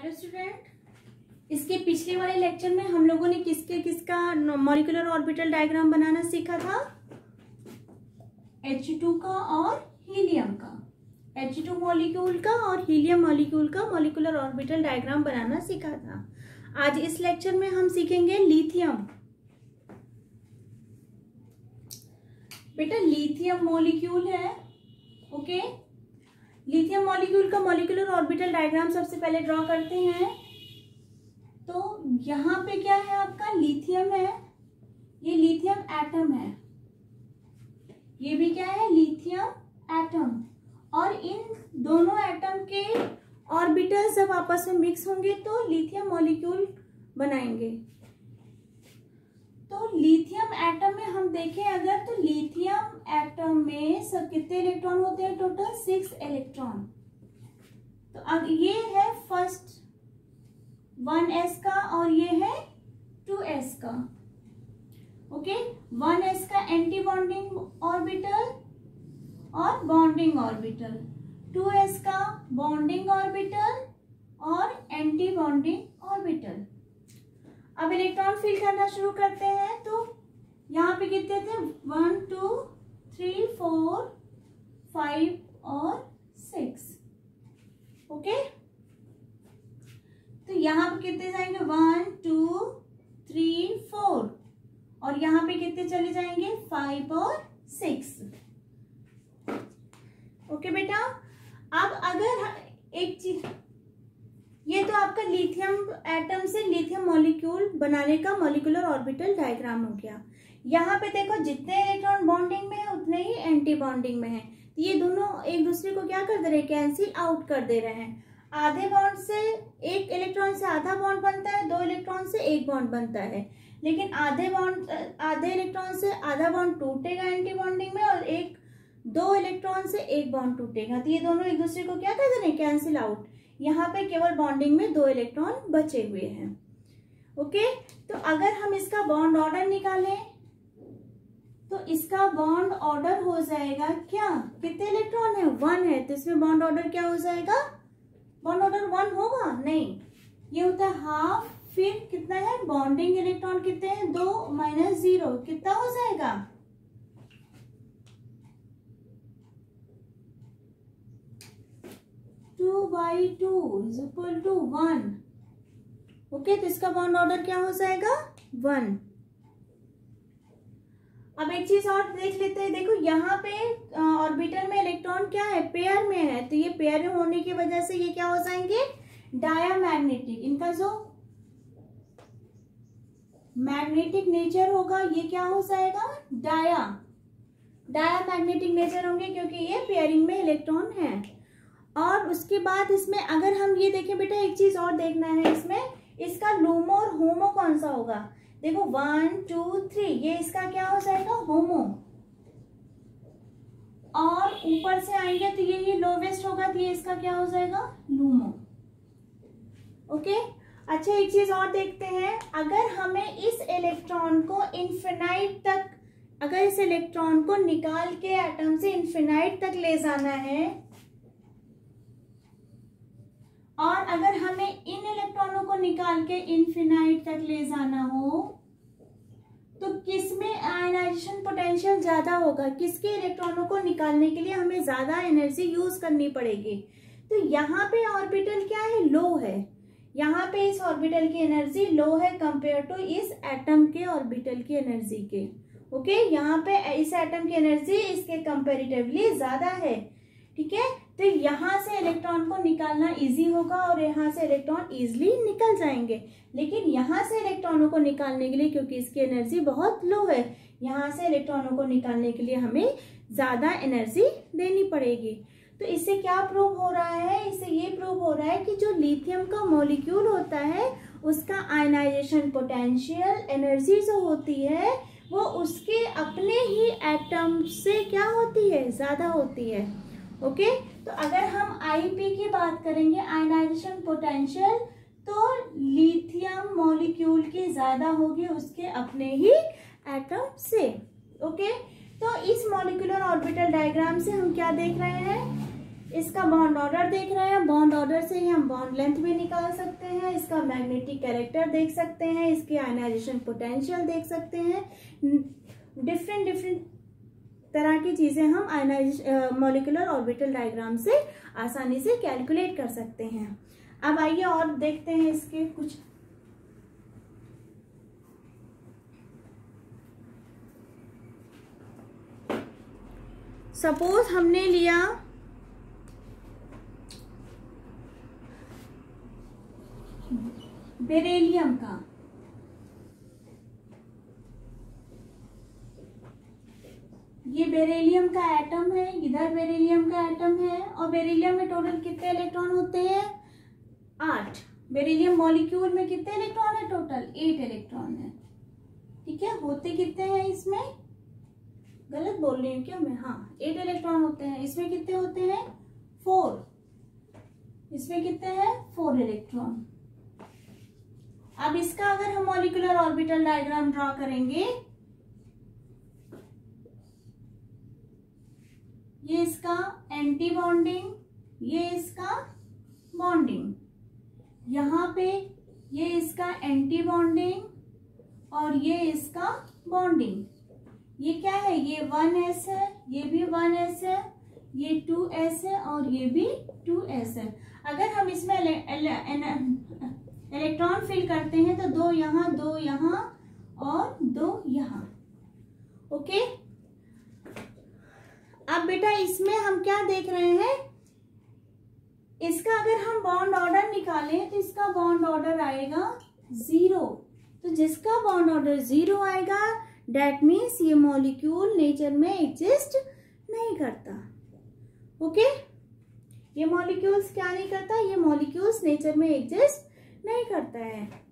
Hello student, इसके पिछले वाले लेक्चर में हम लोगों ने किसका मॉलिक्यूलर ऑर्बिटल डायग्राम बनाना सीखा था। H2 का और हीलियम का, H2 मॉलिक्यूल का और हीलियम मॉलिक्यूल का मॉलिक्यूलर ऑर्बिटल डायग्राम बनाना सीखा था। आज इस लेक्चर में हम सीखेंगे लिथियम। बेटा लिथियम मॉलिक्यूल है, ओके। लिथियम मॉलिक्यूल का मॉलिक्यूलर ऑर्बिटल डायग्राम सबसे पहले ड्रॉ करते हैं। तो यहाँ पे क्या है, आपका लिथियम है, ये लिथियम एटम है, ये भी क्या है, लिथियम एटम। और इन दोनों एटम के ऑर्बिटल्स जब आपस में मिक्स होंगे तो लिथियम मॉलिक्यूल बनाएंगे। तो लिथियम एटम में हम देखें अगर, तो लिथियम एटम में सब कितने इलेक्ट्रॉन होते हैं, टोटल 6 इलेक्ट्रॉन। तो अब ये है फर्स्ट 1s का और ये है 2s का, ओके। 1s का एंटी बॉन्डिंग ऑर्बिटल और बॉन्डिंग ऑर्बिटल, 2s का बॉन्डिंग ऑर्बिटल और एंटी बॉन्डिंग ऑर्बिटल। अब इलेक्ट्रॉन फिल करना शुरू करते हैं। तो यहाँ पे कितने थे, 1 2 3 4 5 और 6, ओके। तो यहाँ पे कितने जाएंगे, 1 2 3 4 और यहाँ पे कितने चले जाएंगे, 5 और 6, ओके बेटा। अब अगर एक चीज, ये तो आपका लिथियम एटम से लिथियम मॉलिक्यूल बनाने का मॉलिक्यूलर ऑर्बिटल डायग्राम हो गया। यहाँ पे देखो जितने इलेक्ट्रॉन बॉन्डिंग में है उतने ही एंटी बॉन्डिंग में है। तो ये दोनों एक दूसरे को क्या कर दे रहे हैं, कैंसिल आउट कर दे रहे हैं। आधे बॉन्ड से एक इलेक्ट्रॉन से आधा बॉन्ड बनता है, 2 इलेक्ट्रॉन से एक बॉन्ड बनता है। लेकिन आधे इलेक्ट्रॉन से आधा बॉन्ड टूटेगा एंटी बॉन्डिंग में और 2 इलेक्ट्रॉन से एक बॉन्ड टूटेगा। तो ये दोनों एक दूसरे को क्या कर दे रहे हैं, कैंसिल आउट। यहाँ पे केवल बॉन्डिंग में 2 इलेक्ट्रॉन बचे हुए हैं, ओके। तो अगर हम इसका बॉन्ड ऑर्डर निकालें तो इसका बॉन्ड ऑर्डर हो जाएगा क्या, कितने इलेक्ट्रॉन है, 1 है। तो इसमें बॉन्ड ऑर्डर क्या हो जाएगा, बॉन्ड ऑर्डर 1 होगा, नहीं, ये होता है हाफ। फिर कितना है, बॉन्डिंग इलेक्ट्रॉन कितने हैं, 2 - 0, कितना हो जाएगा, 2/2 = 1, ओके। तो इसका बॉन्ड ऑर्डर क्या हो जाएगा, 1। अब एक चीज और देख लेते हैं। देखो यहाँ पे ऑर्बिटल में इलेक्ट्रॉन क्या है, पेयर में है। तो ये पेयर में होने की वजह से ये क्या हो जाएंगे, डायामैग्नेटिक। इनका जो मैग्नेटिक नेचर होगा ये क्या हो जाएगा, डायामैग्नेटिक नेचर होंगे, क्योंकि ये पेयरिंग में इलेक्ट्रॉन है। और उसके बाद इसमें अगर हम ये देखें बेटा, एक चीज और देखना है इसमें, इसका लूमो और होमो कौन सा होगा। देखो 1 2 3, ये इसका क्या हो जाएगा, होमो। और ऊपर से आएंगे तो ये लोवेस्ट होगा, तो ये इसका क्या हो जाएगा, लूमो, ओके। अच्छा एक चीज और देखते हैं, अगर हमें इस इलेक्ट्रॉन को इन्फिनाइट तक, अगर इस इलेक्ट्रॉन को निकाल के एटम से इन्फिनाइट तक ले जाना है, और अगर हमें इन इलेक्ट्रॉनों को निकाल के इन्फिनाइट तक ले जाना हो तो किसमें आयनाइजेशन पोटेंशियल ज्यादा होगा, किसके इलेक्ट्रॉनों को निकालने के लिए हमें ज्यादा एनर्जी यूज करनी पड़ेगी। तो यहाँ पे ऑर्बिटल क्या है, लो है। यहाँ पे इस ऑर्बिटल की एनर्जी लो है कंपेयर टू इस एटम के ऑर्बिटल की एनर्जी के, ओके। यहाँ पे इस एटम की एनर्जी इसके कंपेरेटिवली ज्यादा है, ठीक है। तो यहाँ से इलेक्ट्रॉन को निकालना इजी होगा और यहाँ से इलेक्ट्रॉन इजीली निकल जाएंगे। लेकिन यहाँ से इलेक्ट्रॉनों को निकालने के लिए, क्योंकि इसकी एनर्जी बहुत लो है, यहाँ से इलेक्ट्रॉनों को निकालने के लिए हमें ज्यादा एनर्जी देनी पड़ेगी। तो इससे क्या प्रूव हो रहा है, इससे ये प्रूव हो रहा है कि जो लिथियम का मॉलिक्यूल होता है उसका आयनाइजेशन पोटेंशियल एनर्जी जो होती है वो उसके अपने ही एटम से क्या होती है, ज्यादा होती है, ओके। तो अगर हम आईपी की बात करेंगे, आयनाइजेशन पोटेंशियल, तो लिथियम मॉलिक्यूल की ज्यादा होगी उसके अपने ही एटम से, ओके। तो इस मॉलिक्यूलर ऑर्बिटल डायग्राम से हम क्या देख रहे हैं, इसका बॉन्ड ऑर्डर देख रहे हैं, बॉन्ड ऑर्डर से ही हम बॉन्ड लेंथ भी निकाल सकते हैं, इसका मैग्नेटिक कैरेक्टर देख सकते हैं, इसकी आयनाइजेशन पोटेंशियल देख सकते हैं, डिफरेंट तरह की चीजें हम मॉलिक्यूलर ऑर्बिटल डायग्राम से आसानी से कैलकुलेट कर सकते हैं। अब आइए और देखते हैं इसके कुछ। सपोज हमने लिया बेरिलियम का, ये बेरिलियम का एटम है, इधर बेरिलियम का एटम है, और बेरिलियम में टोटल कितने इलेक्ट्रॉन होते हैं? 8। बेरिलियम मॉलिक्यूल में कितने इलेक्ट्रॉन है? टोटल 8 इलेक्ट्रॉन है। ठीक है, होते कितने हैं इसमें? गलत बोल रही हूँ क्या मैं? हाँ, 8 इलेक्ट्रॉन होते हैं। इसमें कितने होते हैं? 4। इसमें कितने हैं? 4 इलेक्ट्रॉन। अब इसका अगर हम मॉलिक्यूलर ऑर्बिटल डायग्राम ड्रॉ करेंगे, ये इसका एंटी बॉन्डिंग, ये इसका बॉन्डिंग, यहाँ पे ये इसका एंटी बॉन्डिंग और ये इसका बॉन्डिंग। ये क्या है? ये 1s है, ये भी 1s है, ये 2s है और ये भी 2s है। अगर हम इसमें इलेक्ट्रॉन फिल करते हैं तो 2 यहाँ, 2 यहाँ और 2 यहाँ। ओके, अब बेटा इसमें हम क्या देख रहे हैं? इसका अगर हम बॉन्ड ऑर्डर निकालें तो इसका बॉन्ड ऑर्डर आएगा 0। तो जिसका बॉन्ड ऑर्डर 0 आएगा, डेट मीन्स ये मॉलिक्यूल नेचर में एग्जिस्ट नहीं करता। ओके, ये मॉलिक्यूल्स क्या नहीं करता? ये मॉलिक्यूल्स नेचर में एग्जिस्ट नहीं करता है।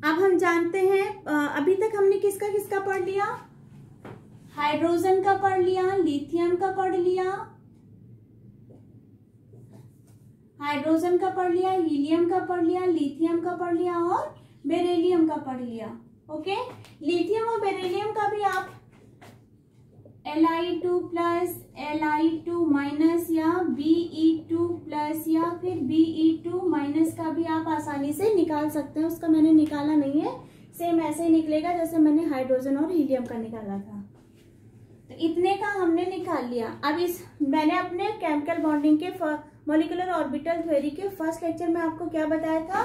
अब हम जानते हैं, अभी तक हमने किसका किसका पढ़ लिया? हाइड्रोजन का पढ़ लिया, लिथियम का पढ़ लिया, हाइड्रोजन का पढ़ लिया, हीलियम का पढ़ लिया, लिथियम का पढ़ लिया और बेरिलियम का पढ़ लिया। ओके, लिथियम और बेरिलियम का भी आप Li2 प्लस, Li2 माइनस या Be2 प्लस या फिर Be2 माइनस का भी आप आसानी से निकाल सकते हैं। उसका मैंने निकाला नहीं है, सेम ऐसे ही निकलेगा जैसे मैंने हाइड्रोजन और हीलियम का निकाला था। तो इतने का हमने निकाल लिया। अब मैंने अपने केमिकल बॉन्डिंग के मॉलिक्यूलर ऑर्बिटल थ्योरी के फर्स्ट लेक्चर में आपको क्या बताया था?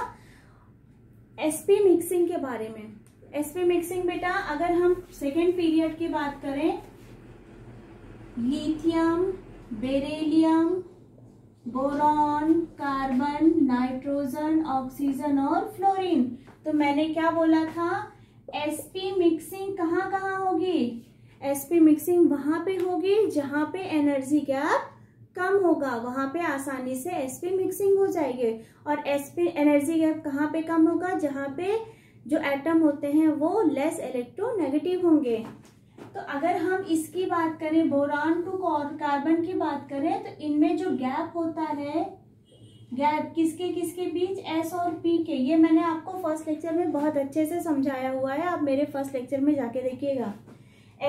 sp मिक्सिंग के बारे में। sp मिक्सिंग बेटा, अगर हम सेकेंड पीरियड की बात करें, lithium, beryllium, boron, carbon, nitrogen, oxygen और फ्लोरीन, तो मैंने क्या बोला था? sp मिक्सिंग कहाँ कहाँ होगी? sp मिक्सिंग वहां पे होगी जहां पे एनर्जी गैप कम होगा, वहां पे आसानी से sp मिक्सिंग हो जाएगी। और sp एनर्जी गैप कहाँ पे कम होगा? जहां पे जो एटम होते हैं वो लेस इलेक्ट्रोनेगेटिव होंगे। तो अगर हम इसकी बात करें, बोरान टू कार्बन की बात करें, तो इनमें जो गैप होता है, गैप किसके किसके बीच? s और p के। ये मैंने आपको फर्स्ट लेक्चर में बहुत अच्छे से समझाया हुआ है, आप मेरे फर्स्ट लेक्चर में जाके देखिएगा।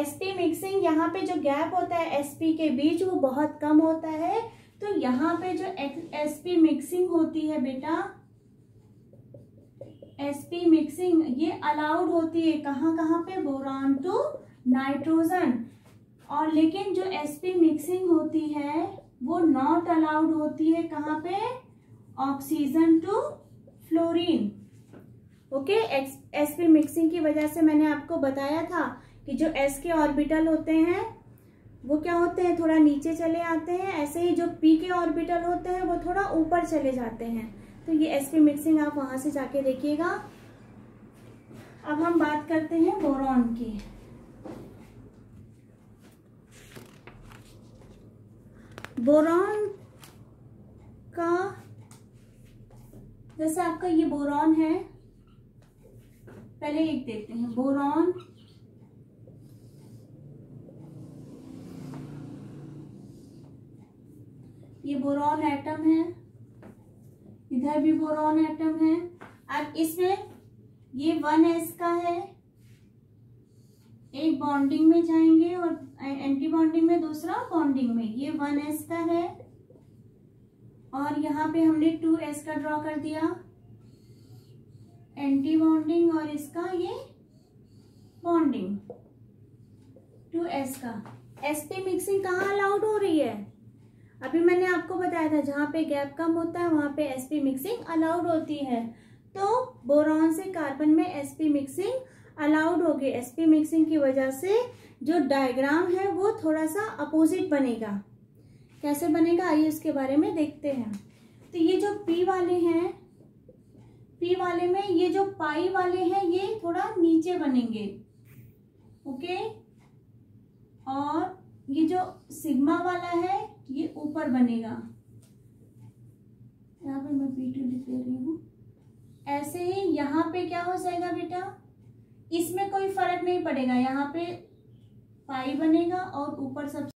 sp मिक्सिंग, यहाँ पे जो गैप होता है sp के बीच वो बहुत कम होता है। तो यहाँ पे जो sp मिक्सिंग होती है बेटा, sp मिक्सिंग ये अलाउड होती है कहाँ कहाँ पे? Boron to nitrogen. और लेकिन जो sp मिक्सिंग होती है वो नॉट अलाउड होती है कहाँ पे? Oxygen to fluorine. Okay, sp mixing की वजह से मैंने आपको बताया था कि जो s के ऑर्बिटल होते हैं वो क्या होते हैं? थोड़ा नीचे चले आते हैं। ऐसे ही जो p के ऑर्बिटल होते हैं वो थोड़ा ऊपर चले जाते हैं। तो ये sp मिक्सिंग आप वहां से जाके देखिएगा। अब हम बात करते हैं बोरॉन की। बोरॉन का, जैसे आपका ये बोरॉन है, पहले एक देखते हैं। बोरॉन ये बोरॉन एटम है, इधर भी बोरॉन एटम है। अब इसमें ये 1s का है, एक बॉन्डिंग में जाएंगे और एंटी बॉन्डिंग में, दूसरा बॉन्डिंग में। ये 1s का है और यहाँ पे हमने 2s का ड्रॉ कर दिया, एंटी बॉन्डिंग, और इसका ये बॉन्डिंग 2s का। sp मिक्सिंग कहाँ अलाउड हो रही है? अभी मैंने आपको बताया था जहाँ पे गैप कम होता है वहां पे sp मिक्सिंग अलाउड होती है। तो बोरॉन से कार्बन में sp मिक्सिंग अलाउड होगी। sp मिक्सिंग की वजह से जो डायग्राम है वो थोड़ा सा अपोजिट बनेगा। कैसे बनेगा आइए उसके बारे में देखते हैं। तो ये जो p वाले हैं, p वाले में ये जो पाई वाले हैं ये थोड़ा नीचे बनेंगे, ओके, और ये जो सिग्मा वाला है ये ऊपर बनेगा। यहाँ पे मैं P2 लिख दे रही हूँ। ऐसे ही यहाँ पे क्या हो जाएगा बेटा, इसमें कोई फर्क नहीं पड़ेगा, यहाँ पे पाई बनेगा और ऊपर सब